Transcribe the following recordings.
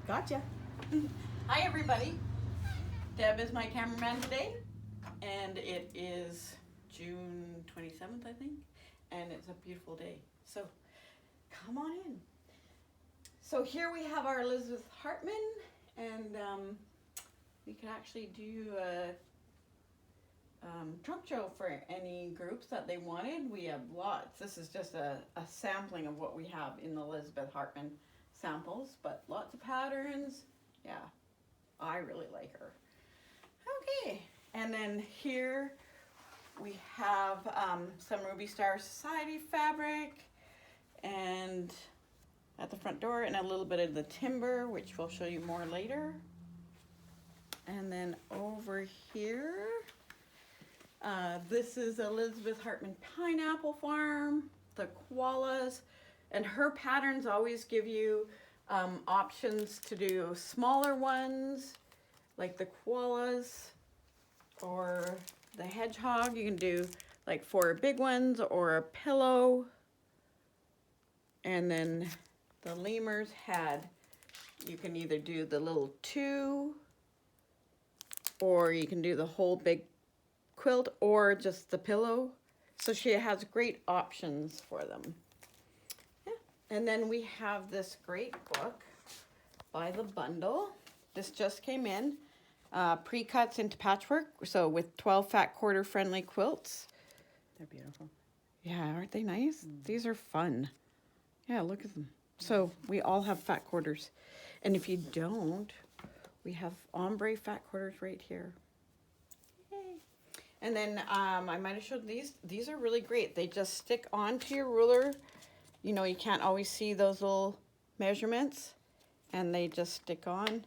Gotcha. Hi everybody. Deb is my cameraman today, and it is June 27th, I think, and it's a beautiful day. So come on in. So here we have our Elizabeth Hartman, and we could actually do a trunk show for any groups that they wanted. We have lots. This is just a sampling of what we have in the Elizabeth Hartman samples, but lots of patterns. Yeah, I really like her. Okay, and then here we have some Ruby Star Society fabric, and at the front door, and a little bit of the timber, which we'll show you more later. And then over here, this is Elizabeth Hartman Pineapple Farm, the koalas, and her patterns always give you options to do smaller ones, like the koalas or the hedgehog. You can do like 4 big ones or a pillow. And then the lemurs you can either do the little 2, or you can do the whole big quilt, or just the pillow. So she has great options for them. Yeah. And then we have this great book by the bundle. This just came in. Pre-cuts into patchwork, so with 12 fat quarter friendly quilts. They're beautiful. Yeah, aren't they nice? These are fun. Yeah, look at them. So we all have fat quarters. And if you don't, we have ombre fat quarters right here. Yay. And then I might have showed these. These are really great. They just stick onto your ruler. You know, you can't always see those little measurements, and they just stick on,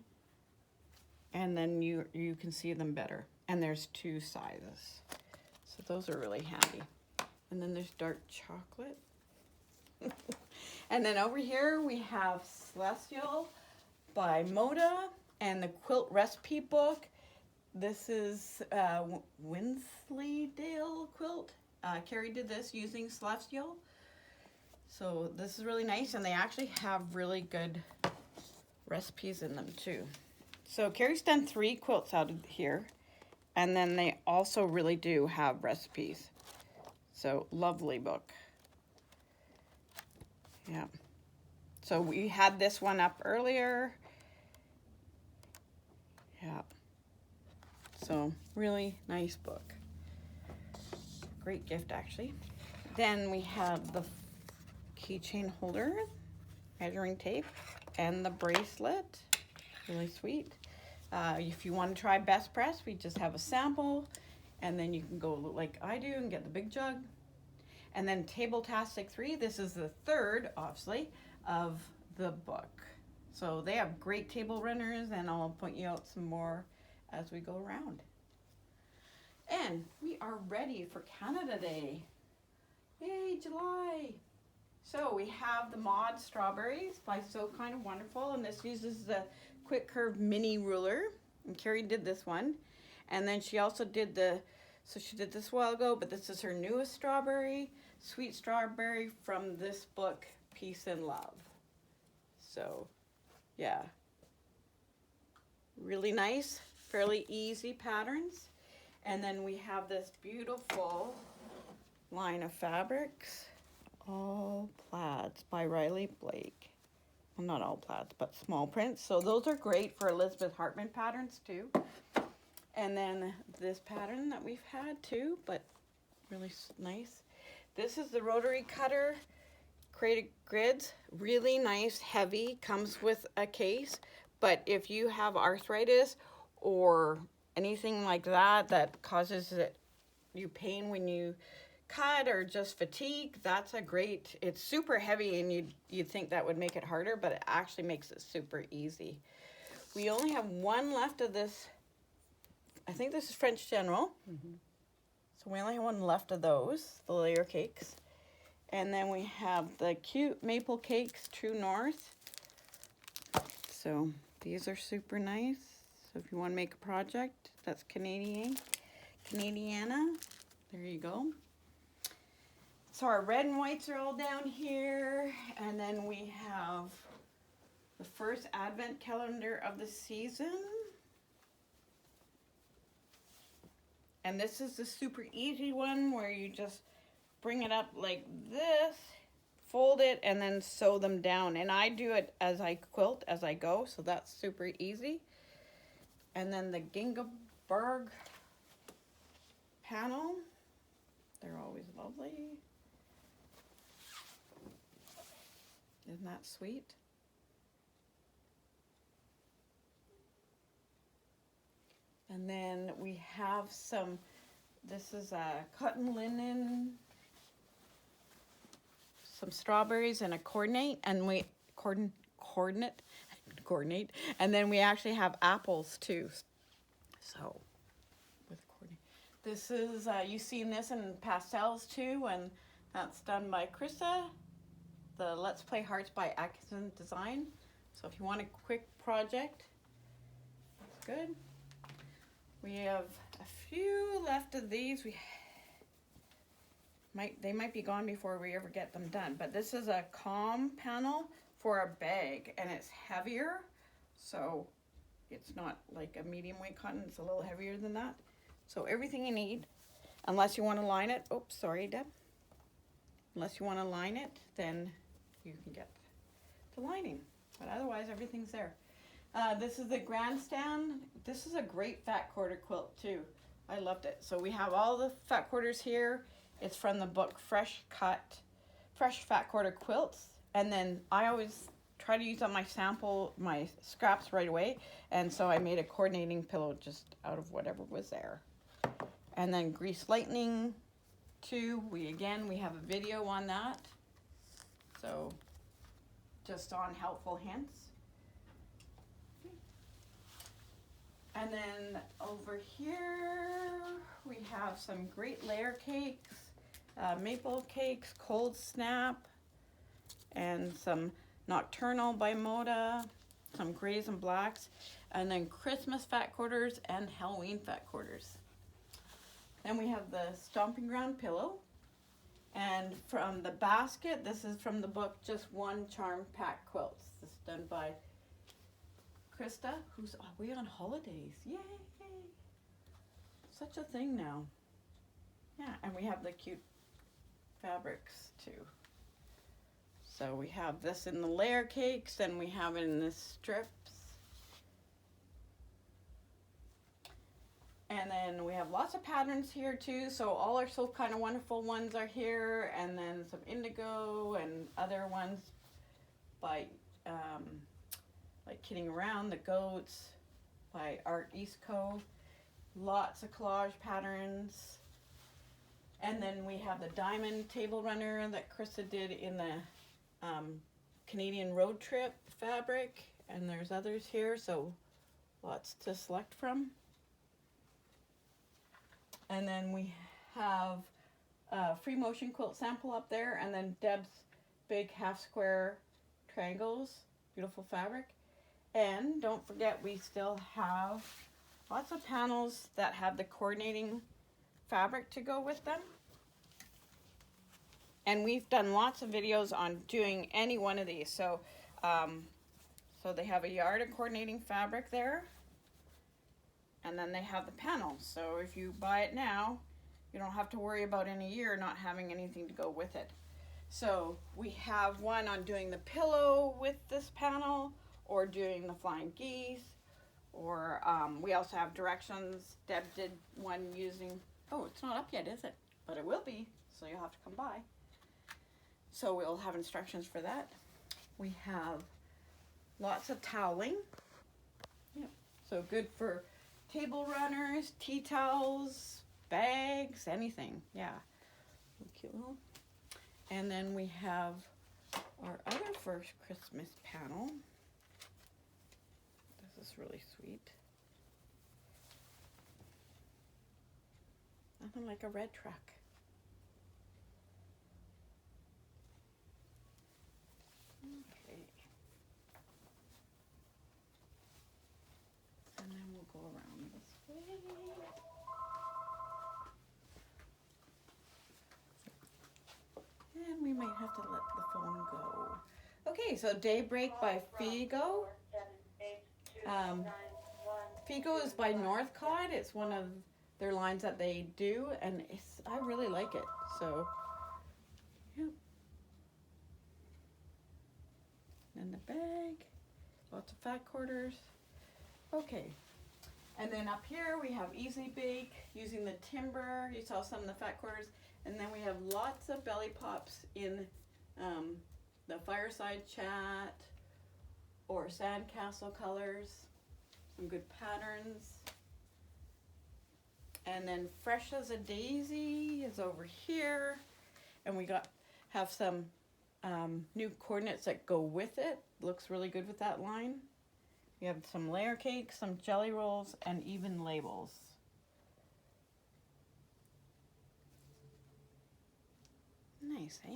and then you can see them better. And there's 2 sizes. So those are really handy. And then there's dark chocolate. And then over here we have Celestial by Moda and the Quilt Recipe Book. This is Wensleydale quilt. Carrie did this using Celestial. So this is really nice, and they actually have really good recipes in them too. So Carrie's done 3 quilts out of here, and then they also really do have recipes. So lovely book. Yeah. So we had this one up earlier. Yeah. So really nice book. Great gift, actually. Then we have the keychain holder, measuring tape, and the bracelet. Really sweet. If you want to try Best Press, we just have a sample, and then you can go like I do and get the big jug. And then Table-tastic 3, this is the 3rd, obviously, of the book. So they have great table runners, and I'll point you out some more as we go around. And we are ready for Canada Day. Yay, July. So we have the Mod Strawberries by So Kind of Wonderful, and this uses the quick curve mini ruler. And Carrie did this one. And then she also did she did this a while ago, but this is her newest strawberry, Sweet Strawberry, from this book, Peace and Love. So, yeah. Really nice, fairly easy patterns. And then we have this beautiful line of fabrics, all plaids by Riley Blake. Well, not all plaids, but small prints. So those are great for Elizabeth Hartman patterns too. And then this pattern that we've had too, but really nice. This is the rotary cutter, created grids, really nice, heavy, comes with a case. But if you have arthritis or anything like that causes you pain when you cut, or just fatigue, that's a great, it's super heavy, and you'd think that would make it harder, but it actually makes it super easy. We only have one left of this. I think this is French General. So we only have one left of those, the layer cakes. And then we have the cute maple cakes, True North. So these are super nice. So if you want to make a project, that's Canadiana. There you go. So our red and whites are all down here. And then we have the first advent calendar of the season. And this is the super easy one where you just bring it up like this, fold it, and then sew them down. And I do it as I quilt as I go, so that's super easy. And then the Gingerberg panel. They're always lovely. Isn't that sweet? And then we have some, this is a cotton linen, some strawberries and a coordinate, and we coordinate, and then we actually have apples too. So with coordinate, this is you've seen this in pastels too, and that's done by Krista. The Let's Play Hearts by Accident Design. So if you want a quick project, that's good. We have a few left of these. They might be gone before we ever get them done. But this is a calm panel for a bag, and it's heavier, so it's not like a medium weight cotton. It's a little heavier than that. So everything you need, unless you want to line it. Oops, sorry, Deb. Unless you want to line it, then you can get the lining. But otherwise, everything's there. This is the grandstand. This is a great fat quarter quilt too. I loved it. So we have all the fat quarters here. It's from the book Fresh Fat Quarter Quilts. And then I always try to use up my scraps right away. And so I made a coordinating pillow just out of whatever was there. And then Grease Lightning too. We have a video on that. So just on helpful hints. And then over here, we have some great layer cakes, maple cakes, Cold Snap, and some Nocturnal by Moda, some grays and blacks, and then Christmas fat quarters and Halloween fat quarters. Then we have the Stomping Ground pillow. And from the basket, this is from the book Just One Charm Pack Quilts. This is done by Krista, who's away on holidays. Yay! Such a thing now. Yeah, and we have the cute fabrics too. So we have this in the layer cakes, and we have it in the strips. And then we have lots of patterns here too. So all our So Kind of Wonderful ones are here, and then some indigo and other ones by like Kidding Around, the Goats by Art Eastco. Lots of collage patterns. And then we have the Diamond Table Runner that Krista did in the Canadian Road Trip fabric. And there's others here, so lots to select from. And then we have a free motion quilt sample up there, and then Deb's big half square triangles, beautiful fabric. And don't forget, we still have lots of panels that have the coordinating fabric to go with them. And we've done lots of videos on doing any one of these. So, so they have a yard of coordinating fabric there. And then they have the panels. So if you buy it now, you don't have to worry about in a year not having anything to go with it. So we have one on doing the pillow with this panel, or doing the flying geese, or we also have directions. Deb did one using, oh, it's not up yet, is it? But it will be, so you'll have to come by. So we'll have instructions for that. We have lots of toweling. Yep. So good for table runners, tea towels, bags, anything. Yeah. Cute little. And then we have our other first Christmas panel. This is really sweet. Nothing like a red truck. Okay. And then we'll go around this way. And we might have to let the phone go. Okay, Okay, so Daybreak by Figo. Figo is by Northcott. It's one of their lines that they do, and I really like it. So, yeah. And the bag, lots of fat quarters. Okay, and then up here we have Easy Bake using the timber. You saw some of the fat quarters, and then we have lots of belly pops in the Fireside Chat or Sandcastle colors. Some good patterns. And then Fresh as a Daisy is over here, and we have some new coordinates that go with it. Looks really good with that line. We have some layer cakes, some jelly rolls, and even labels. Nice, eh?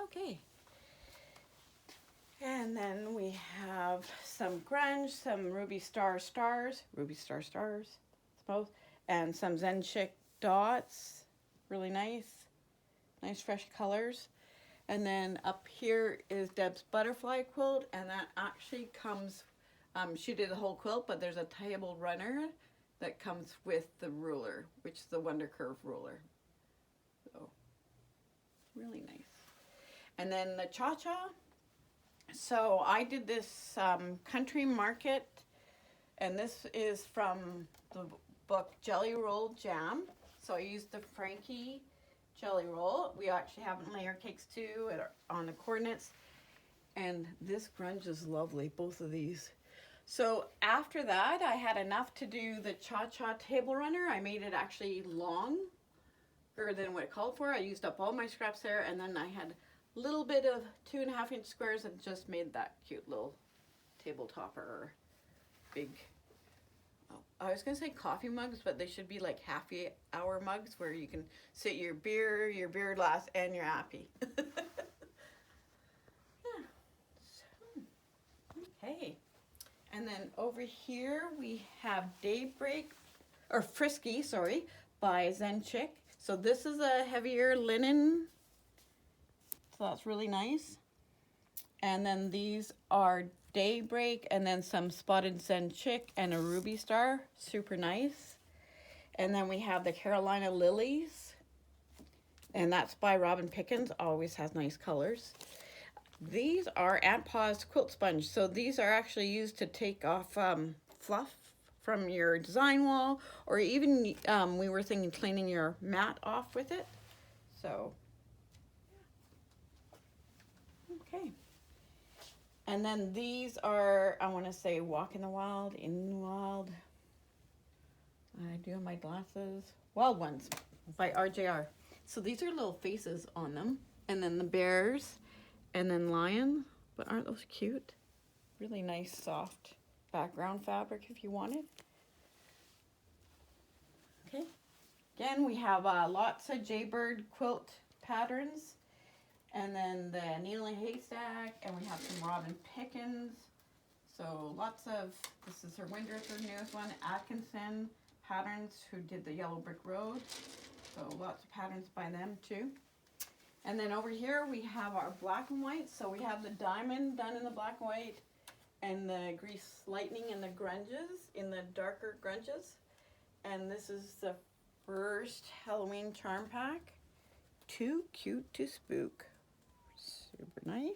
Okay. And then we have some grunge, some Ruby Star Stars, suppose, and some Zen Chic dots. Really nice. Nice fresh colors. And then up here is Deb's butterfly quilt, and that actually comes, she did the whole quilt, but there's a table runner that comes with the ruler, which is the Wonder Curve ruler. So, really nice. And then the cha-cha. So I did this country market, and this is from the book Jelly Roll Jam. So I used the Frankie jelly roll. We actually have layer cakes too on the coordinates, and this grunge is lovely, both of these. So after that, I had enough to do the cha-cha table runner. I made it actually longer than what it called for. I used up all my scraps there, and then I had a little bit of 2.5-inch squares and just made that cute little table topper or big, I was gonna say coffee mugs, but they should be like happy hour mugs where you can sit your beer glass, and your appy. Yeah. So, okay. And then over here we have Frisky, by Zen Chic. So this is a heavier linen. So that's really nice. And then these are Daybreak, and then some Spotted Zen Chic and a Ruby Star. Super nice. And then we have the Carolina Lilies, and that's by Robin Pickens. Always has nice colors. These are Aunt Pa's quilt sponge. So these are actually used to take off fluff from your design wall, or even we were thinking cleaning your mat off with it. So, okay. And then these are, I want to say, Walk in the Wild, In the Wild. I do have my glasses. Wild Ones by RJR. So these are little faces on them. And then the bears, and then lion. But aren't those cute? Really nice, soft background fabric if you want it. Okay. Again, we have lots of Jaybird quilt patterns. And then the Needle and Haystack, and we have some Robin Pickens. So lots of, this is her Windrush, her newest one, Atkinson Patterns, who did the Yellow Brick Road. So lots of patterns by them too. And then over here we have our black and white. So we have the diamond done in the black and white, and the grease lightning and the grunges in the darker grunges. And this is the first Halloween charm pack. Too cute to spook. Super nice.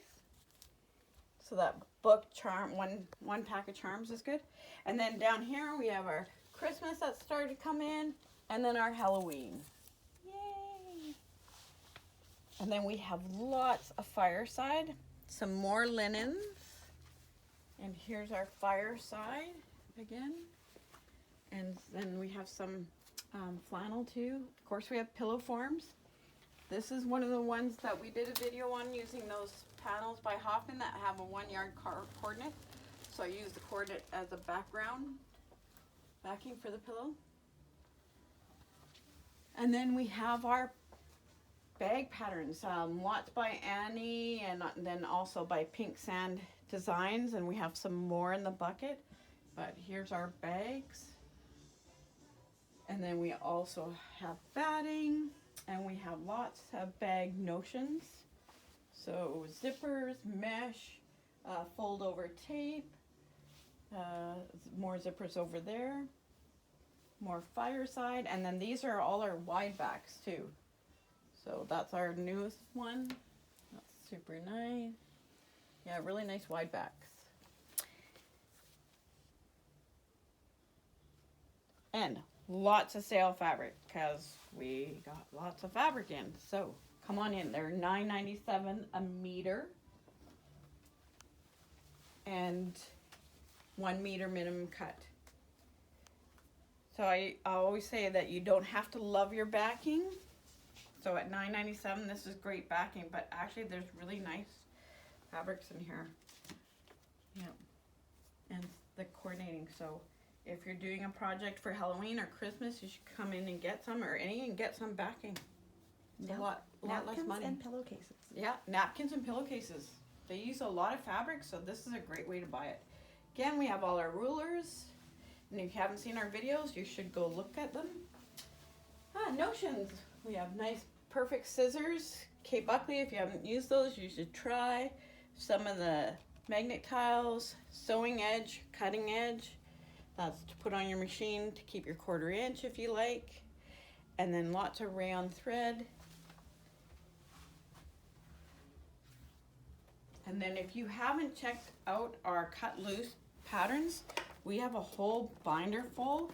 So that book charm, one pack of charms is good. And then down here we have our Christmas that started to come in, and then our Halloween. Yay! And then we have lots of Fireside, some more linens. And here's our Fireside again. And then we have some flannel too. Of course we have pillow forms. This is one of the ones that we did a video on using those panels by Hoffman that have a 1 yard coordinate. So I used the coordinate as a background, backing for the pillow. And then we have our bag patterns, lots by Annie, and then also by Pink Sand Designs, and we have some more in the bucket. But here's our bags. And then we also have batting. And we have lots of bag notions. So zippers, mesh, fold over tape, more zippers over there, more fireside, and then these are all our wide backs too. So that's our newest one. That's super nice. Yeah, really nice wide backs. And lots of sale fabric because we got lots of fabric in. So come on in. They're $9.97 a meter. And 1 meter minimum cut. So I always say that you don't have to love your backing. So at $9.97, this is great backing, but actually there's really nice fabrics in here. Yeah. And the coordinating. So if you're doing a project for Halloween or Christmas, you should come in and get some, or any, and get some backing. It's a lot less money. Napkins and pillowcases. Yeah, napkins and pillowcases. They use a lot of fabric, so this is a great way to buy it. Again, we have all our rulers, and if you haven't seen our videos, you should go look at them. Notions. We have nice, perfect scissors. Kate Buckley, if you haven't used those, you should try. Some of the magnet tiles, sewing edge, cutting edge. That's to put on your machine to keep your 1/4 inch if you like. And then lots of rayon thread. And then if you haven't checked out our cut loose patterns, we have a whole binder full,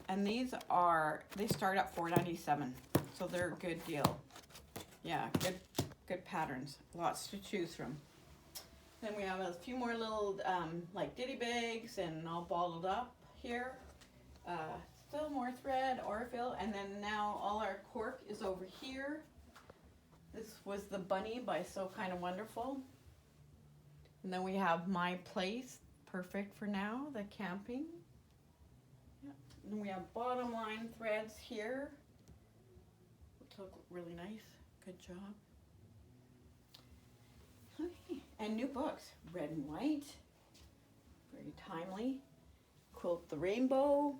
and they start at $4.97, so they're a good deal. Yeah, good patterns, lots to choose from. Then we have a few more little like ditty bags and all bottled up here. Still more thread, Orfil, and then now all our cork is over here. This was the bunny by So Kind of Wonderful. And then we have My Place, perfect for now, the camping. Yeah. And we have bottom line threads here, which look really nice. Good job. Okay. And new books, Red and White, very timely. Quilt the Rainbow,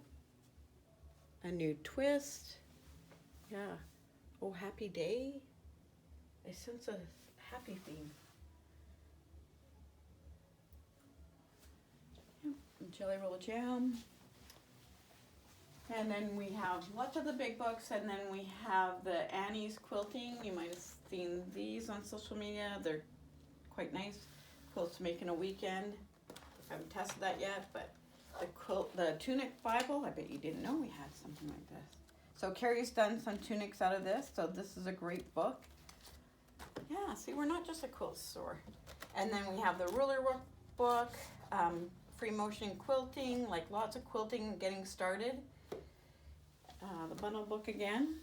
a new twist. Yeah. Oh, Happy Day. I sense a happy theme. Jelly Roll Jam. And then we have lots of the big books, and then we have the Annie's Quilting. You might have seen these on social media. They're quite nice. Quilts to make in a weekend. I haven't tested that yet, but the Tunic Bible, I bet you didn't know we had something like this. So Carrie's done some tunics out of this, so this is a great book. Yeah, see, we're not just a quilt store. And then we have the ruler workbook, free motion quilting, like lots of quilting getting started. The bundle book again.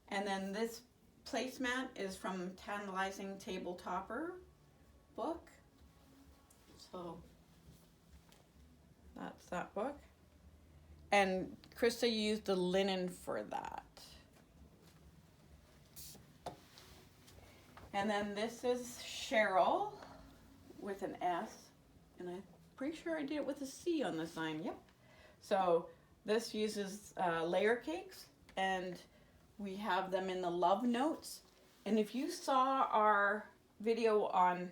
And then this placemat is from Tantalizing Table Topper book. So that's that book. And Krista used the linen for that. And then this is Cheryl with an S, and I'm pretty sure I did it with a C on the sign. Yep. So this uses layer cakes, and we have them in the love notes. And if you saw our video on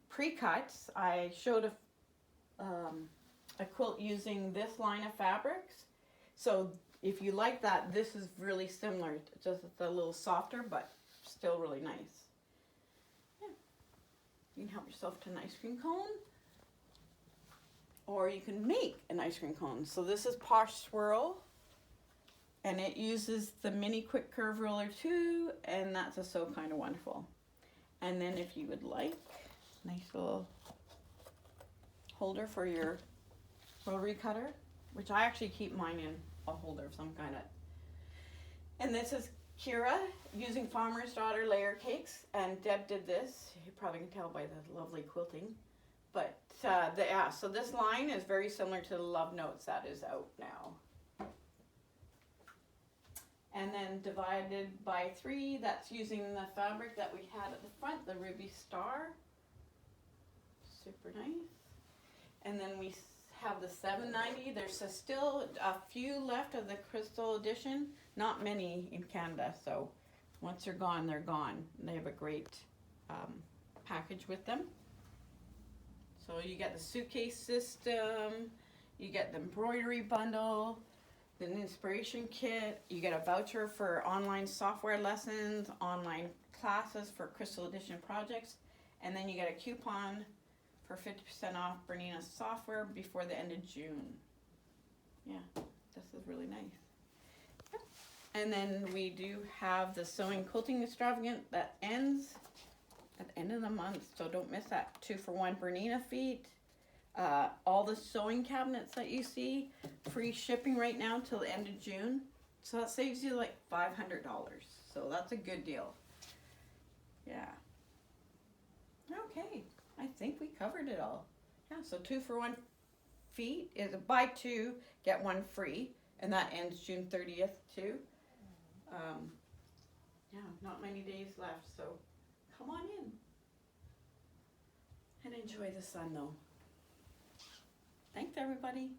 pre-cuts, I showed a quilt using this line of fabrics. So if you like that, this is really similar. Just it's a little softer, but still really nice. Yeah. You can help yourself to an ice cream cone, or you can make an ice cream cone. So this is Posh Swirl, and it uses the mini quick curve roller too, and that's a So Kind of Wonderful. And then if you would like, nice little holder for your rotary cutter, which I actually keep mine in a holder of some kind of. And this is Kira using Farmer's Daughter layer cakes, and Deb did this. You probably can tell by the lovely quilting. But so this line is very similar to the Love Notes that is out now. And then divided by 3, that's using the fabric that we had at the front, the Ruby Star. Super nice. And then we have the $7.90. There's still a few left of the Crystal Edition. Not many in Canada, so Once they're gone, they're gone. And they have a great package with them. So you get the suitcase system, you get the embroidery bundle, the inspiration kit, you get a voucher for online software lessons, online classes for Crystal Edition projects, and then you get a coupon for 50% off Bernina software before the end of June. Yeah, this is really nice. Yep. And then we do have the sewing quilting extravagant that ends at the end of the month, so don't miss that. 2-for-1 Bernina feet. All the sewing cabinets that you see, free shipping right now till the end of June. So that saves you like $500. So that's a good deal. Yeah. Okay, I think we covered it all. Yeah, so 2-for-1 feet is a buy 2, get 1 free, and that ends June 30th too. Yeah, not many days left, so come on in and enjoy the sun though. Thanks everybody.